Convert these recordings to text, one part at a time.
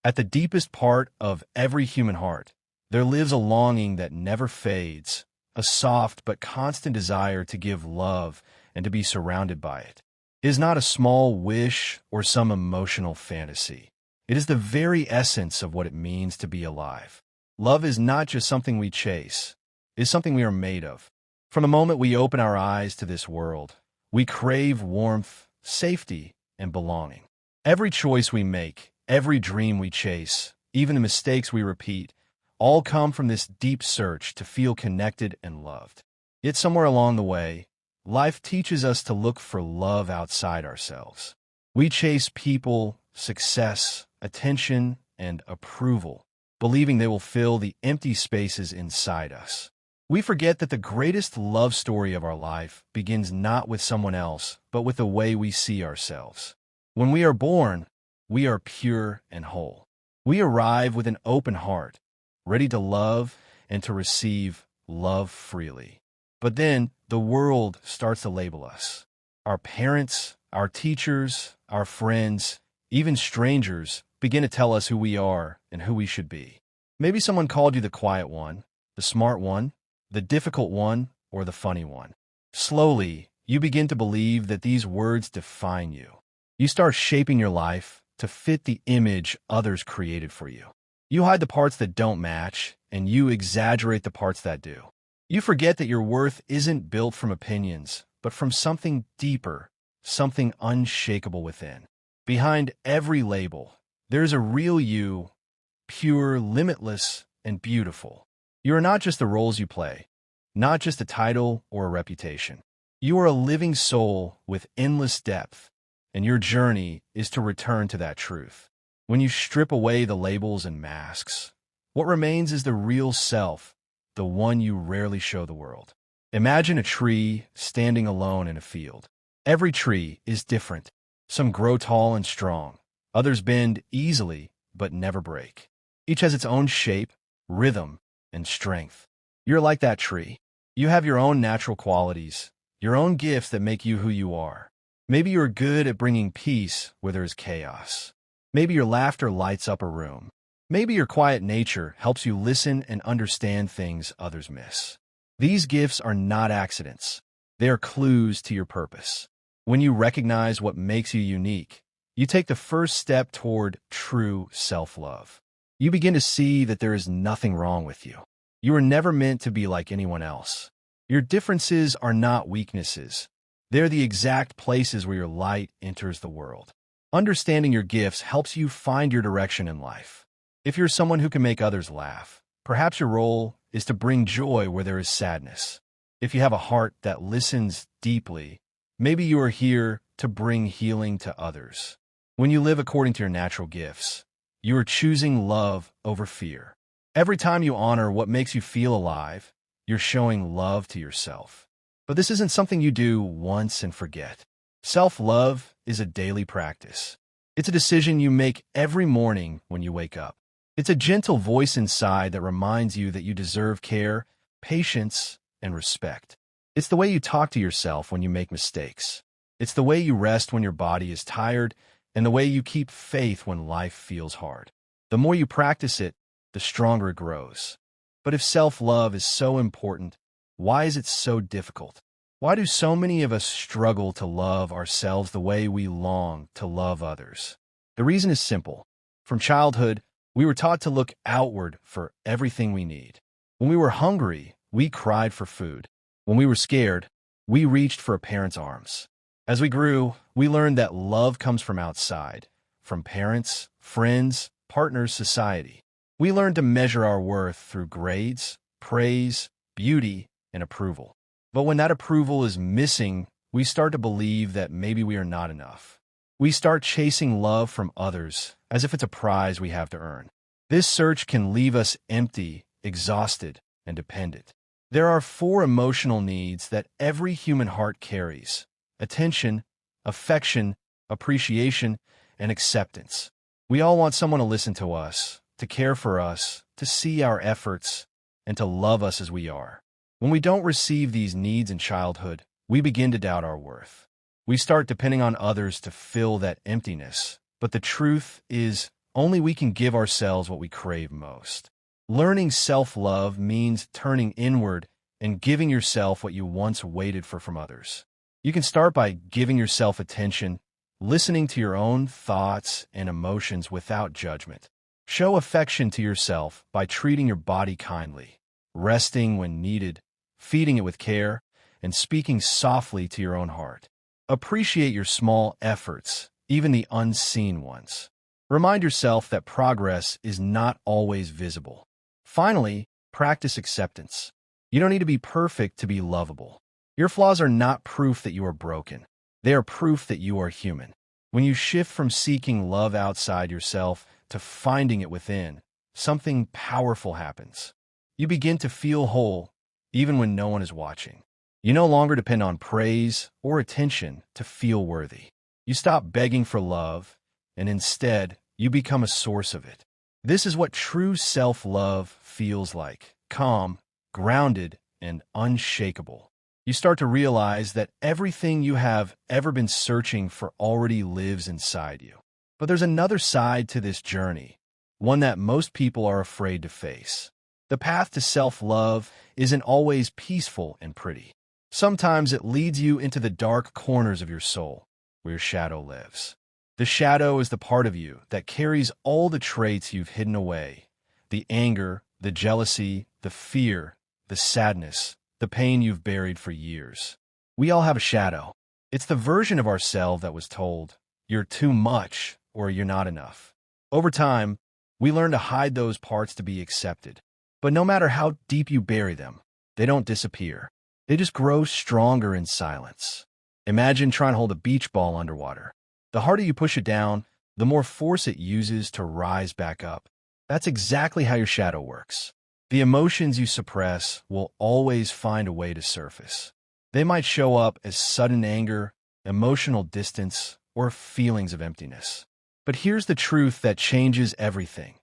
At the deepest part of every human heart, there lives a longing that never fades, a soft but constant desire to give love and to be surrounded by it. It is not a small wish or some emotional fantasy. It is the very essence of what it means to be alive. Love is not just something we chase, it is something we are made of. From the moment we open our eyes to this world, we crave warmth, safety, and belonging. Every choice we make, every dream we chase, even the mistakes we repeat, all come from this deep search to feel connected and loved. Yet somewhere along the way, life teaches us to look for love outside ourselves. We chase people, success, attention, and approval, believing they will fill the empty spaces inside us. We forget that the greatest love story of our life begins not with someone else, but with the way we see ourselves. When we are born, we are pure and whole. We arrive with an open heart, ready to love and to receive love freely. But then the world starts to label us. Our parents, our teachers, our friends, even strangers begin to tell us who we are and who we should be. Maybe someone called you the quiet one, the smart one, the difficult one, or the funny one. Slowly, you begin to believe that these words define you. You start shaping your life to fit the image others created for you. You hide the parts that don't match, and you exaggerate the parts that do. You forget that your worth isn't built from opinions, but from something deeper, something unshakable within. Behind every label, there's a real you, pure, limitless, and beautiful. You are not just the roles you play, not just a title or a reputation. You are a living soul with endless depth, and your journey is to return to that truth. When you strip away the labels and masks, what remains is the real self, the one you rarely show the world. Imagine a tree standing alone in a field. Every tree is different. Some grow tall and strong. Others bend easily but never break. Each has its own shape, rhythm, and strength. You're like that tree. You have your own natural qualities, your own gifts that make you who you are. Maybe you're good at bringing peace where there is chaos. Maybe your laughter lights up a room. Maybe your quiet nature helps you listen and understand things others miss. These gifts are not accidents. They are clues to your purpose. When you recognize what makes you unique, you take the first step toward true self-love. You begin to see that there is nothing wrong with you. You were never meant to be like anyone else. Your differences are not weaknesses. They're the exact places where your light enters the world. Understanding your gifts helps you find your direction in life. If you're someone who can make others laugh, perhaps your role is to bring joy where there is sadness. If you have a heart that listens deeply, maybe you are here to bring healing to others. When you live according to your natural gifts, you are choosing love over fear. Every time you honor what makes you feel alive, you're showing love to yourself. But this isn't something you do once and forget. Self-love is a daily practice. It's a decision you make every morning when you wake up. It's a gentle voice inside that reminds you that you deserve care, patience, and respect. It's the way you talk to yourself when you make mistakes. It's the way you rest when your body is tired, and the way you keep faith when life feels hard. The more you practice it, the stronger it grows. But if self-love is so important, why is it so difficult? Why do so many of us struggle to love ourselves the way we long to love others? The reason is simple. From childhood, we were taught to look outward for everything we need. When we were hungry, we cried for food. When we were scared, we reached for a parent's arms. As we grew, we learned that love comes from outside, from parents, friends, partners, society. We learned to measure our worth through grades, praise, beauty, and approval. But when that approval is missing, we start to believe that maybe we are not enough. We start chasing love from others as if it's a prize we have to earn. This search can leave us empty, exhausted, and dependent. There are 4 emotional needs that every human heart carries: attention, affection, appreciation, and acceptance. We all want someone to listen to us, to care for us, to see our efforts, and to love us as we are. When we don't receive these needs in childhood, we begin to doubt our worth. We start depending on others to fill that emptiness. But the truth is, only we can give ourselves what we crave most. Learning self-love means turning inward and giving yourself what you once waited for from others. You can start by giving yourself attention, listening to your own thoughts and emotions without judgment. Show affection to yourself by treating your body kindly, resting when needed, feeding it with care, and speaking softly to your own heart. Appreciate your small efforts, even the unseen ones. Remind yourself that progress is not always visible. Finally, practice acceptance. You don't need to be perfect to be lovable. Your flaws are not proof that you are broken. They are proof that you are human. When you shift from seeking love outside yourself to finding it within, something powerful happens. You begin to feel whole, even when no one is watching. You no longer depend on praise or attention to feel worthy. You stop begging for love, and instead, you become a source of it. This is what true self-love feels like: calm, grounded, and unshakable. You start to realize that everything you have ever been searching for already lives inside you. But there's another side to this journey, one that most people are afraid to face. The path to self-love isn't always peaceful and pretty. Sometimes it leads you into the dark corners of your soul, where your shadow lives. The shadow is the part of you that carries all the traits you've hidden away: the anger, the jealousy, the fear, the sadness, the pain you've buried for years. We all have a shadow. It's the version of ourselves that was told, "You're too much," or "You're not enough." Over time, we learn to hide those parts to be accepted. But no matter how deep you bury them, they don't disappear. They just grow stronger in silence. Imagine trying to hold a beach ball underwater. The harder you push it down, the more force it uses to rise back up. That's exactly how your shadow works. The emotions you suppress will always find a way to surface. They might show up as sudden anger, emotional distance, or feelings of emptiness. But here's the truth that changes everything.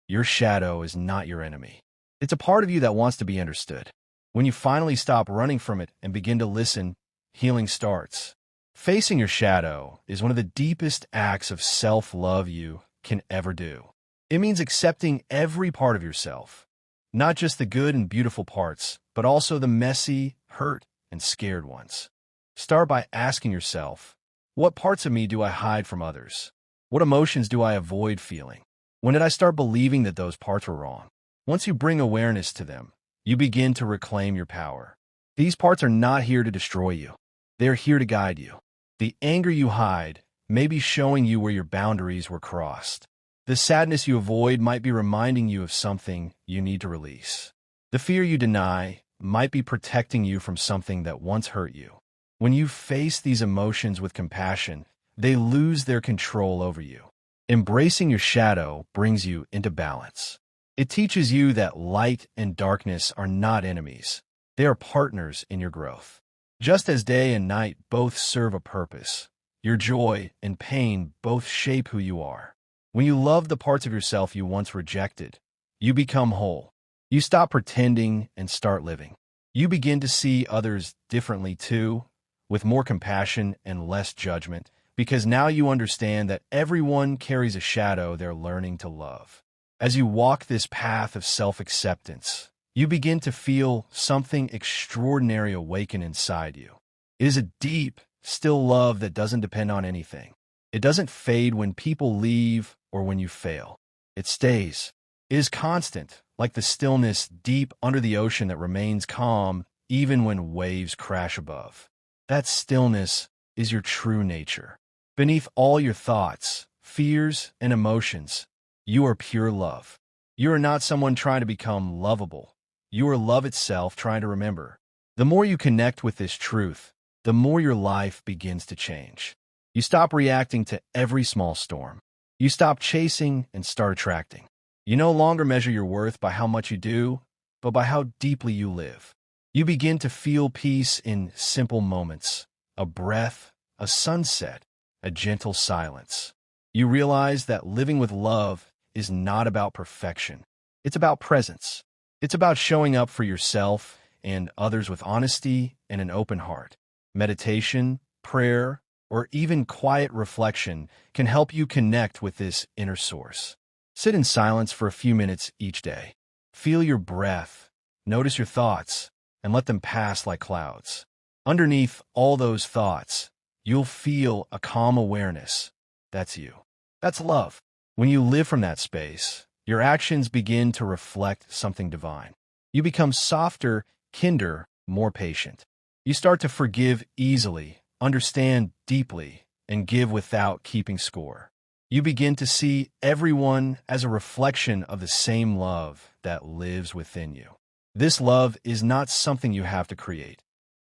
Your shadow is not your enemy. It's a part of you that wants to be understood. When you finally stop running from it and begin to listen, healing starts. Facing your shadow is one of the deepest acts of self-love you can ever do. It means accepting every part of yourself, not just the good and beautiful parts, but also the messy, hurt, and scared ones. Start by asking yourself, what parts of me do I hide from others? What emotions do I avoid feeling? When did I start believing that those parts were wrong? Once you bring awareness to them, you begin to reclaim your power. These parts are not here to destroy you. They're here to guide you. The anger you hide may be showing you where your boundaries were crossed. The sadness you avoid might be reminding you of something you need to release. The fear you deny might be protecting you from something that once hurt you. When you face these emotions with compassion, they lose their control over you. Embracing your shadow brings you into balance. It teaches you that light and darkness are not enemies. They are partners in your growth. Just as day and night both serve a purpose, your joy and pain both shape who you are. When you love the parts of yourself you once rejected, you become whole. You stop pretending and start living. You begin to see others differently too, with more compassion and less judgment, because now you understand that everyone carries a shadow they're learning to love. As you walk this path of self-acceptance, you begin to feel something extraordinary awaken inside you. It is a deep, still love that doesn't depend on anything. It doesn't fade when people leave or when you fail. It stays. It is constant, like the stillness deep under the ocean that remains calm even when waves crash above. That stillness is your true nature. Beneath all your thoughts, fears, and emotions, you are pure love. You are not someone trying to become lovable. You are love itself trying to remember. The more you connect with this truth, the more your life begins to change. You stop reacting to every small storm. You stop chasing and start attracting. You no longer measure your worth by how much you do, but by how deeply you live. You begin to feel peace in simple moments, a breath, a sunset, a gentle silence. You realize that living with love is not about perfection. It's about presence. It's about showing up for yourself and others with honesty and an open heart. Meditation, prayer, or even quiet reflection can help you connect with this inner source. Sit in silence for a few minutes each day. Feel your breath, notice your thoughts, and let them pass like clouds. Underneath all those thoughts, you'll feel a calm awareness. That's you. That's love. When you live from that space, your actions begin to reflect something divine. You become softer, kinder, more patient. You start to forgive easily, understand deeply, and give without keeping score. You begin to see everyone as a reflection of the same love that lives within you. This love is not something you have to create.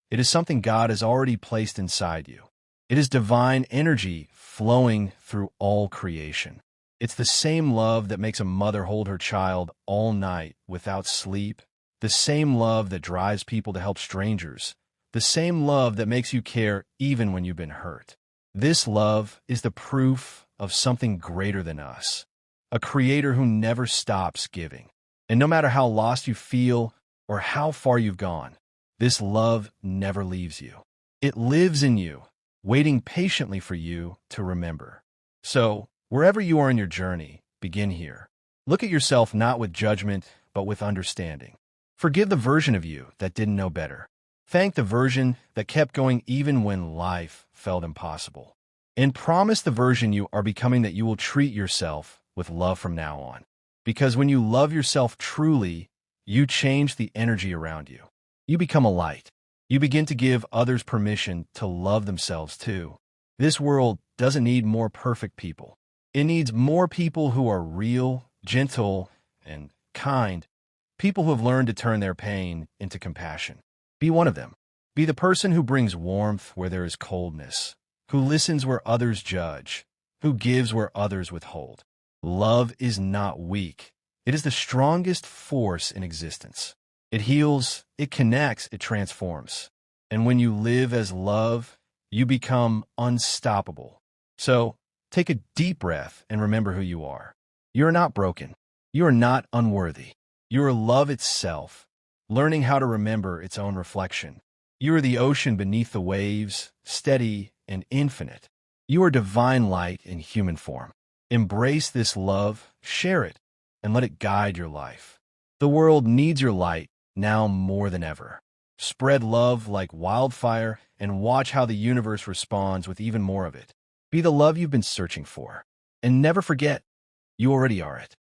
It is something God has already placed inside you. It is divine energy flowing through all creation. It's the same love that makes a mother hold her child all night without sleep, the same love that drives people to help strangers, the same love that makes you care even when you've been hurt. This love is the proof of something greater than us, a creator who never stops giving. And no matter how lost you feel or how far you've gone, this love never leaves you. It lives in you, waiting patiently for you to remember. So, wherever you are in your journey, begin here. Look at yourself not with judgment, but with understanding. Forgive the version of you that didn't know better. Thank the version that kept going even when life felt impossible. And promise the version you are becoming that you will treat yourself with love from now on. Because when you love yourself truly, you change the energy around you. You become a light. You begin to give others permission to love themselves too. This world doesn't need more perfect people. It needs more people who are real, gentle, and kind. People who have learned to turn their pain into compassion. Be one of them. Be the person who brings warmth where there is coldness, who listens where others judge, who gives where others withhold. Love is not weak. It is the strongest force in existence. It heals, it connects, it transforms. And when you live as love, you become unstoppable. So, take a deep breath and remember who you are. You are not broken. You are not unworthy. You are love itself, learning how to remember its own reflection. You are the ocean beneath the waves, steady and infinite. You are divine light in human form. Embrace this love, share it, and let it guide your life. The world needs your light now more than ever. Spread love like wildfire and watch how the universe responds with even more of it. Be the love you've been searching for. And never forget, you already are it.